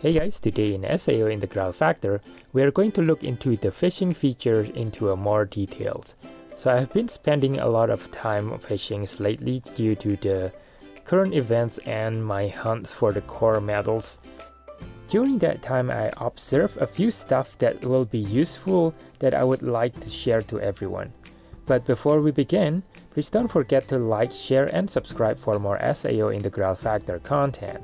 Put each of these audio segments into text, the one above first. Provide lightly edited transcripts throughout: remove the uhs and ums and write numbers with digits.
Hey guys, today in SAO Integral Factor, we are going to look into the fishing features into more details. So I've been spending a lot of time fishing lately due to the current events and my hunts for the core metals. During that time, I observed a few stuff that will be useful that I would like to share to everyone. But before we begin, please don't forget to like, share and subscribe for more SAO Integral Factor content.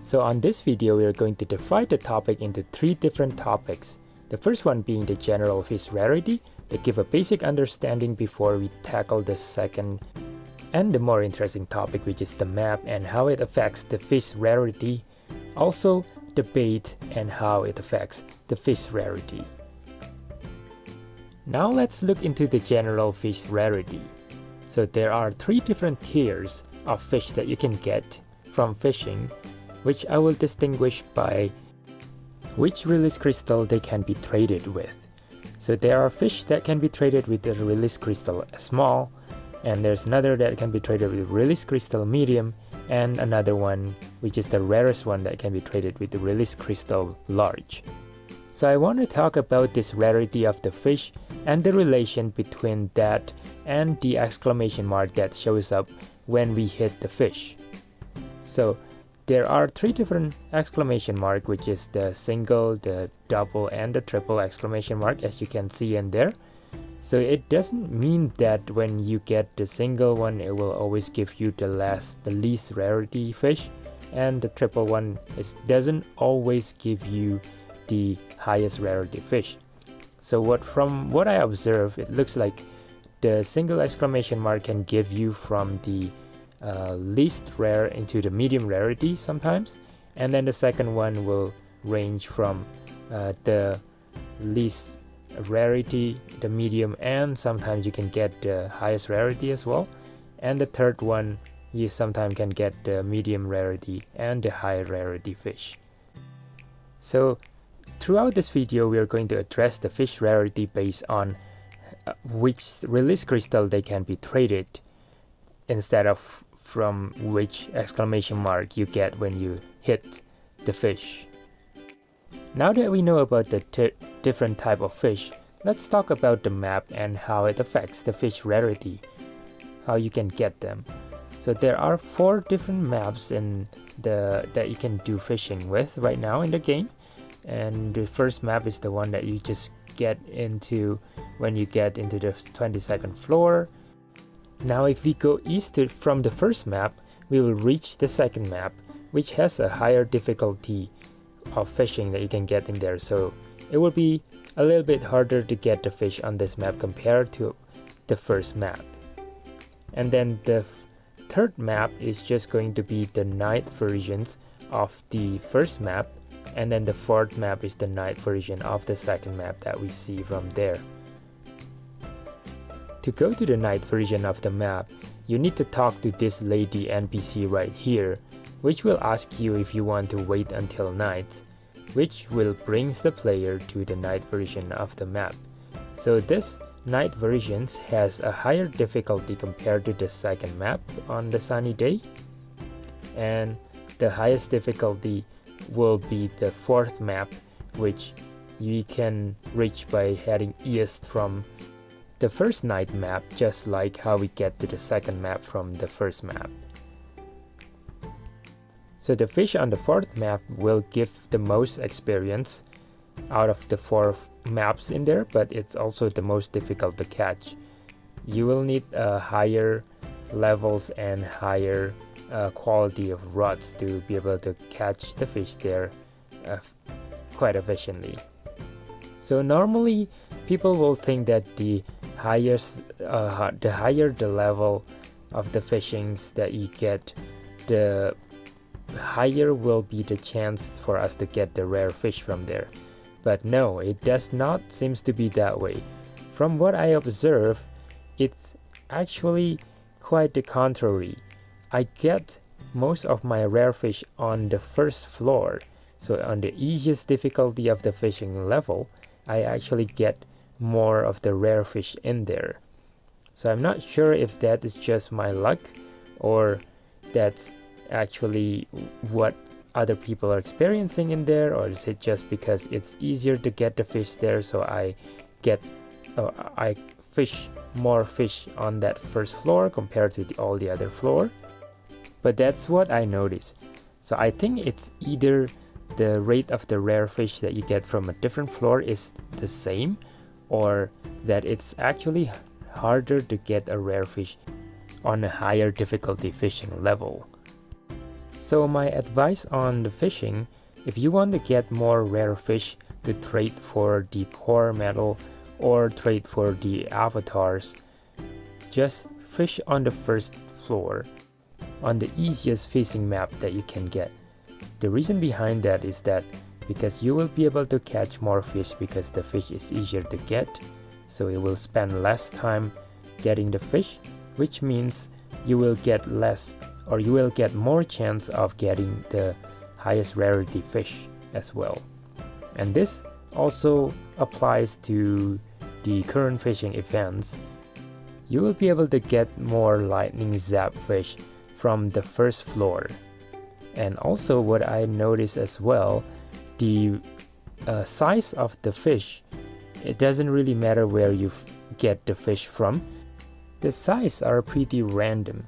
So on this video, we are going to divide the topic into 3 different topics. The first one being the general fish rarity, that give a basic understanding before we tackle the second and the more interesting topic, which is the map and how it affects the fish rarity. Also, the bait and how it affects the fish rarity. Now let's look into the general fish rarity. So there are 3 different tiers of fish that you can get from fishing, which I will distinguish by which release crystal they can be traded with. So there are fish that can be traded with the release crystal small, and there's another that can be traded with release crystal medium, and another one which is the rarest one that can be traded with the release crystal large. So I want to talk about this rarity of the fish and the relation between that and the exclamation mark that shows up when we hit the fish. So there are 3 different exclamation mark, which is the single, the double and the triple exclamation mark, as you can see in there. So it doesn't mean that when you get the single one, it will always give you the least rarity fish, and the triple one doesn't always give you the highest rarity fish. So from what I observe, it looks like the single exclamation mark can give you from the least rare into the medium rarity sometimes, and then the second one will range from the least rarity, the medium, and sometimes you can get the highest rarity as well, and the third one you sometimes can get the medium rarity and the high rarity fish. So throughout this video, we are going to address the fish rarity based on which release crystal they can be traded, instead of from which exclamation mark you get when you hit the fish. Now that we know about the different type of fish, let's talk about the map and how it affects the fish rarity, how you can get them. So there are 4 different maps that you can do fishing with right now in the game. And the first map is the one that you just get into when you get into the 22nd floor. Now if we go east from the first map, we will reach the second map, which has a higher difficulty of fishing that you can get in there. So it will be a little bit harder to get the fish on this map compared to the first map. And then the third map is just going to be the night versions of the first map, and then the fourth map is the night version of the second map that we see from there. To go to the night version of the map, you need to talk to this lady NPC right here, which will ask you if you want to wait until night, which will brings the player to the night version of the map. So this night versions has a higher difficulty compared to the second map on the sunny day, and the highest difficulty will be the fourth map, which you can reach by heading east from the first night map, just like how we get to the second map from the first map. So the fish on the fourth map will give the most experience out of the 4 maps in there, but it's also the most difficult to catch. You will need higher levels and higher quality of rods to be able to catch the fish there quite efficiently. So normally people will think that the higher the level of the fishings that you get, the higher will be the chance for us to get the rare fish from there. But no, it does not seems to be that way. From what I observe, it's actually quite the contrary. I get most of my rare fish on the first floor. So on the easiest difficulty of the fishing level, I actually get more of the rare fish in there. So I'm not sure if that is just my luck, or that's actually what other people are experiencing in there, or is it just because it's easier to get the fish there, so I fish more fish on that first floor compared to all the other floor? But that's what I noticed. So I think it's either the rate of the rare fish that you get from a different floor is the same, or that it's actually harder to get a rare fish on a higher difficulty fishing level. So my advice on the fishing, if you want to get more rare fish to trade for the core medal or trade for the avatars, just fish on the first floor, on the easiest fishing map that you can get. The reason behind that is that because you will be able to catch more fish because the fish is easier to get, so you will spend less time getting the fish, which means you will get less, or you will get more chance of getting the highest rarity fish as well. And this also applies to the current fishing events. You will be able to get more lightning zap fish from the first floor. And also what I noticed as well, the size of the fish, it doesn't really matter where you get the fish from. The size are pretty random.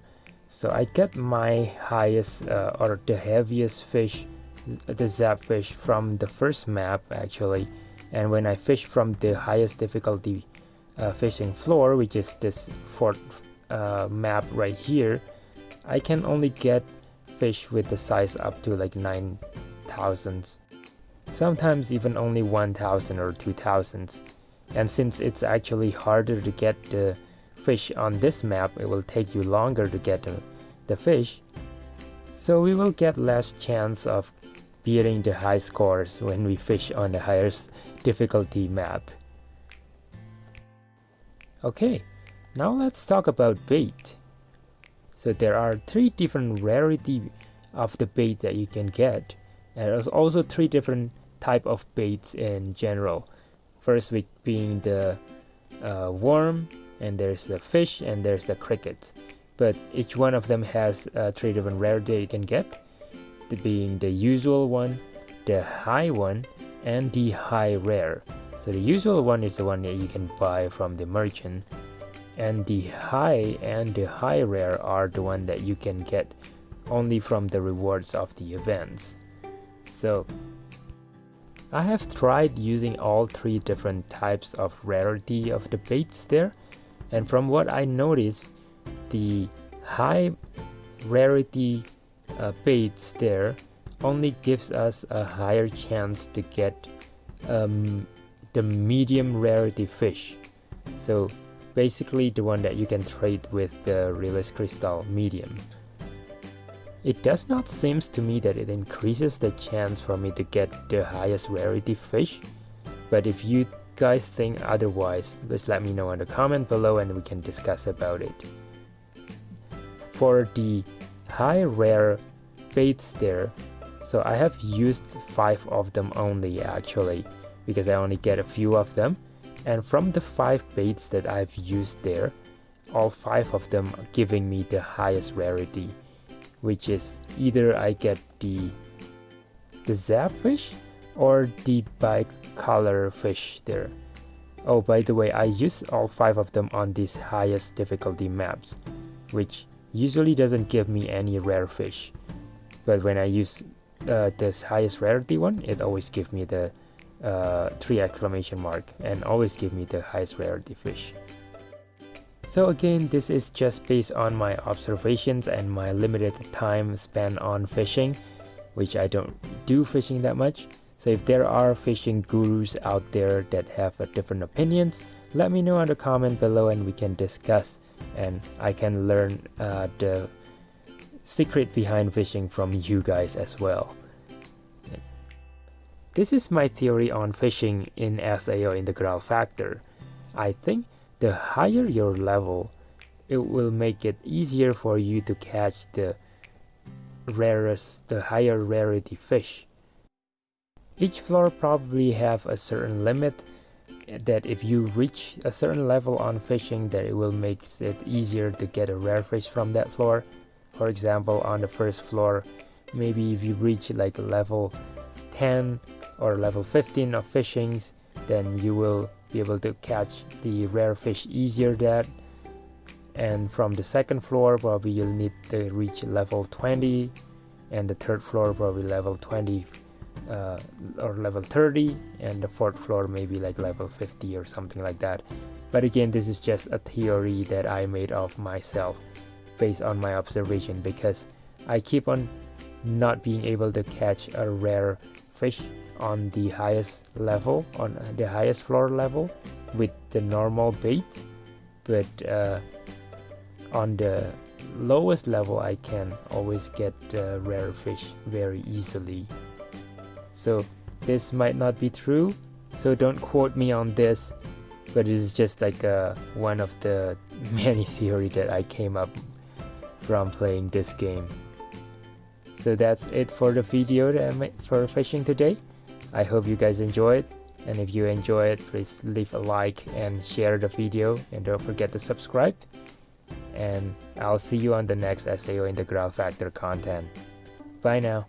So I got my highest or the heaviest fish, the zap fish, from the first map actually. And when I fish from the highest difficulty fishing floor, which is this fourth map right here, I can only get fish with the size up to like 9,000s, sometimes even only 1,000 or 2,000s. And since it's actually harder to get the fish on this map, it will take you longer to get the fish, so we will get less chance of beating the high scores when we fish on the highest difficulty map. Okay, now let's talk about bait. So there are 3 different rarity of the bait that you can get, and there's also 3 different type of baits in general. First week being the worm, and there's the fish, and there's the cricket. But each one of them has 3 different rarity you can get, being the usual one, the high one, and the high rare. So the usual one is the one that you can buy from the merchant, and the high and the high rare are the one that you can get only from the rewards of the events. So I have tried using all 3 different types of rarity of the baits there, and from what I noticed, the high rarity baits there only gives us a higher chance to get the medium rarity fish. So basically the one that you can trade with the release crystal medium. It does not seem to me that it increases the chance for me to get the highest rarity fish, but if you guys think otherwise, just let me know in the comment below and we can discuss about it. For the high rare baits there, so I have used 5 of them only actually, because I only get a few of them, and from the 5 baits that I've used there, all 5 of them are giving me the highest rarity, which is either I get the zap fish or the bicolor fish there. Oh, by the way, I use all 5 of them on these highest difficulty maps, which usually doesn't give me any rare fish, but when I use this highest rarity one, it always gives me the 3 exclamation mark and always give me the highest rarity fish. So again, this is just based on my observations and my limited time spent on fishing, which I don't do fishing that much. So if there are fishing gurus out there that have different opinions, let me know in the comment below and we can discuss, and I can learn the secret behind fishing from you guys as well. This is my theory on fishing in SAO Integral Factor. I think the higher your level, it will make it easier for you to catch the higher rarity fish. Each floor probably have a certain limit that if you reach a certain level on fishing, that it will make it easier to get a rare fish from that floor. For example, on the first floor, maybe if you reach like level 10 or level 15 of fishings, then you will be able to catch the rare fish easier that. And from the second floor, probably you'll need to reach level 20, and the third floor probably level 20 or level 30, and the fourth floor maybe like level 50 or something like that. But again, this is just a theory that I made of myself based on my observation, because I keep on not being able to catch a rare fish on the highest level, on the highest floor level with the normal bait, but on the lowest level I can always get rare fish very easily. So this might not be true, so don't quote me on this, but it is just like one of the many theories that I came up from playing this game. So that's it for the video that I made for fishing today. I hope you guys enjoy it, and if you enjoy it, please leave a like and share the video, and don't forget to subscribe. And I'll see you on the next SAO Integral Factor content. Bye now.